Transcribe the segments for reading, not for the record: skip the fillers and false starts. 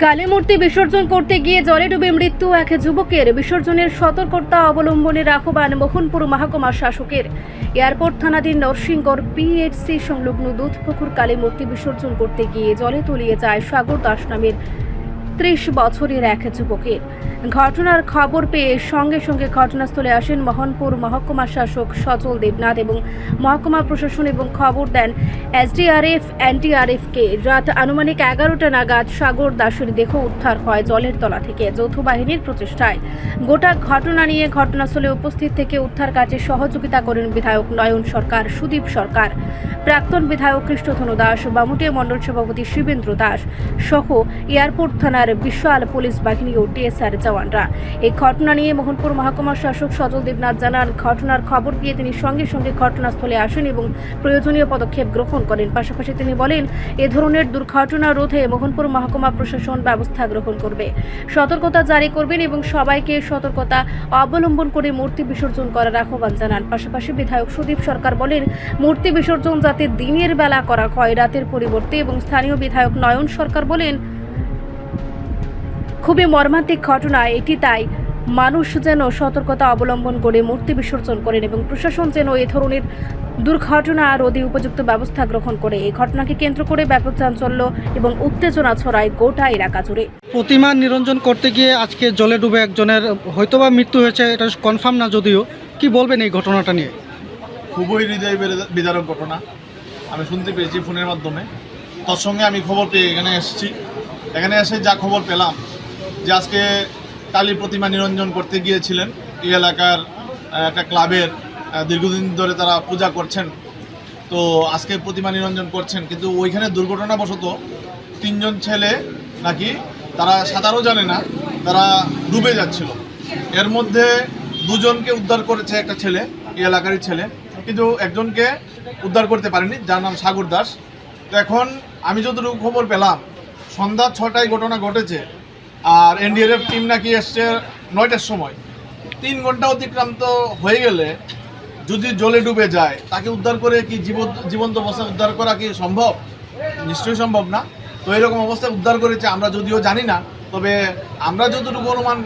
কালী মূর্তি বিসর্জন করতে গিয়ে জলে ডুবে মৃত্যু এক যুবকের। বিসর্জনের সতর্কতা অবলম্বনের আহ্বান মোহনপুর মহকুমা শাসকের। এয়ারপোর্ট থানাধীন নরসিংগড় পিএইচসি সংলগ্ন দুধপুকুর কালী মূর্তি বিসর্জন করতে গিয়ে জলে তলিয়ে যায় সাগর দাস নামের 30 বছরের এক যুবকের। ঘটনার খবর পেয়ে সঙ্গে সঙ্গে ঘটনাস্থলে আসেন মোহনপুর মহকুমা শাসক সজল দেবনাথ এবং মহকুমা প্রশাসন এবং খবর দেন এসডিআরএফ এনডিআরএফকে। রাত আনুমানিক 11টা নাগাদ সাগর দাসের দেহ উদ্ধার হয় জলের তলা থেকে যৌথ বাহিনীর প্রচেষ্টায়। গোটা ঘটনা নিয়ে ঘটনাস্থলে উপস্থিত থেকে উদ্ধার কাজে সহযোগিতা করেন বিধায়ক নয়ন সরকার, সুদীপ সরকার, প্রাক্তন বিধায়ক কৃষ্ণধনু দাস, বামুটিয়া মণ্ডল সভাপতি শিবেন্দ্র দাস সহ এয়ারপোর্ট থানার বিশাল পুলিশ বাহিনী ও টিএসআর জওয়ানরা। এই ঘটনা নিয়ে মোহনপুর মহকুমা শাসক সজল দেবনাথ জানান, ঘটনার খবর পেয়ে তিনি সঙ্গে সঙ্গে ঘটনাস্থলে আসেন এবং প্রয়োজনীয় পদক্ষেপ গ্রহণ করেন। পাশাপাশি তিনি বলেন, এ ধরনের দুর্ঘটনা রোধে মোহনপুর মহকুমা প্রশাসন ব্যবস্থা গ্রহণ করবে, সতর্কতা জারি করবেন এবং সবাইকে সতর্কতা অবলম্বন করে মূর্তি বিসর্জন করার আহ্বান জানান। পাশাপাশি বিধায়ক সুদীপ সরকার বলেন, মূর্তি বিসর্জন যাতে দিনের বেলা করা হয় রাতের পরিবর্তে। এবং স্থানীয় বিধায়ক নয়ন সরকার বলেন, খুবই মর্মান্তিক ঘটনা এটি, তাই মানুষ যেন সতর্কতা অবলম্বন করে মূর্তি বিসর্জন করেন এবং প্রশাসন যেন এ ধরনের দুর্ঘটনা রোধে উপযুক্ত ব্যবস্থা গ্রহণ করে। এই ঘটনাকে কেন্দ্র করে ব্যাপক চাঞ্চল্য এবং উত্তেজনা ছড়ায় গোটা এলাকা জুড়ে। প্রতিমা নিরঞ্জন করতে গিয়ে আজকে জলে ডুবে একজনের হয়তোবা মৃত্যু হয়েছে, এটা কনফার্ম না, যদিও কি বলবেন এই ঘটনাটা নিয়ে? খুবই হৃদয় বিদারক ঘটনা। আমি শুনতে পেয়েছি ফোনের মাধ্যমে, তার সঙ্গে আমি খবর পেয়ে এখানে এসেছি। এখানে এসে যা খবর পেলাম যে আজকে কালী প্রতিমা নিরঞ্জন করতে গিয়েছিলেন এই এলাকার একটা ক্লাবের, দীর্ঘদিন ধরে তারা পূজা করছেন, তো আজকে প্রতিমা নিরঞ্জন করছেন, কিন্তু ওইখানে দুর্ঘটনাবশত 3 জন ছেলে নাকি তারা সাঁতারও জানে না, তারা ডুবে যাচ্ছিল। এর মধ্যে 2 জনকে উদ্ধার করেছে একটা ছেলে, এই এলাকারই ছেলে, কিন্তু একজনকে উদ্ধার করতে পারেনি, যার নাম সাগর দাস। তো এখন আমি যতটুকু খবর পেলাম, সন্ধ্যা 6টায় ঘটনা ঘটেছে, আর এনডিআরএফ টিম নাকি এসছে 9টার সময়। 3 ঘন্টা অতিক্রান্ত হয়ে গেলে যদি জলে ডুবে যায়, তাকে উদ্ধার করে কি জীবন্ত অবস্থায় উদ্ধার করা কি সম্ভব? নিশ্চয়ই সম্ভব না। তো এরকম অবস্থায় উদ্ধার করেছে, আমরা যদিও জানি না, তবে আমরা যতটুকু অনুমান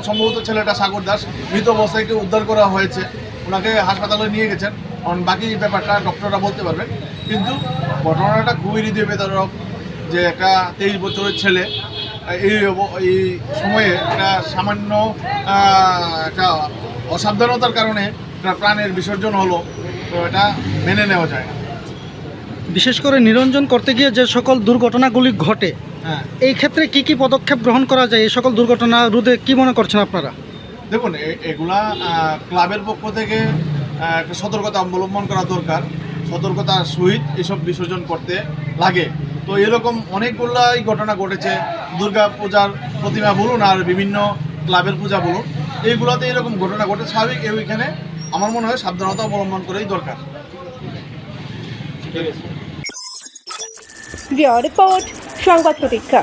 সম্ভবত ছেলেটা সাগর দাস মৃত অবস্থায় উদ্ধার করা হয়েছে, ওনাকে হাসপাতালে নিয়ে গেছেন, কারণ বাকি ব্যাপারটা ডক্টররা বলতে পারবেন। কিন্তু ঘটনাটা খুবই হৃদয় বিদারক যে একটা 23 বছরের ছেলে এই সময়ে একটা সামান্য একটা অসাবধানতার কারণে একটা প্রাণের বিসর্জন হলো, তো এটা মেনে নেওয়া যায় না। বিশেষ করে নিরঞ্জন করতে গিয়ে যে সকল দুর্ঘটনাগুলি ঘটে, হ্যাঁ, এই ক্ষেত্রে কি কি পদক্ষেপ গ্রহণ করা যায়? এই সকল দুর্ঘটনা রোধে কি মনে করছেন আপনারা? দেখুন, এগুলা ক্লাবের পক্ষ থেকে একটা সতর্কতা অবলম্বন করা দরকার, সতর্কতার সহিত এসব বিসর্জন করতে লাগে। তো এরকম অনেকগুলাই ঘটনা ঘটেছে, দুর্গা পূজার প্রতিমা বলুন আর বিভিন্ন ক্লাবের পূজা বলুন, এইগুলোতে এরকম ঘটনা ঘটে স্বাভাবিক। এইখানে আমার মনে হয় সাবধানতা অবলম্বন করেই দরকার। রিপোর্ট সংবাদ প্রতীক্ষা।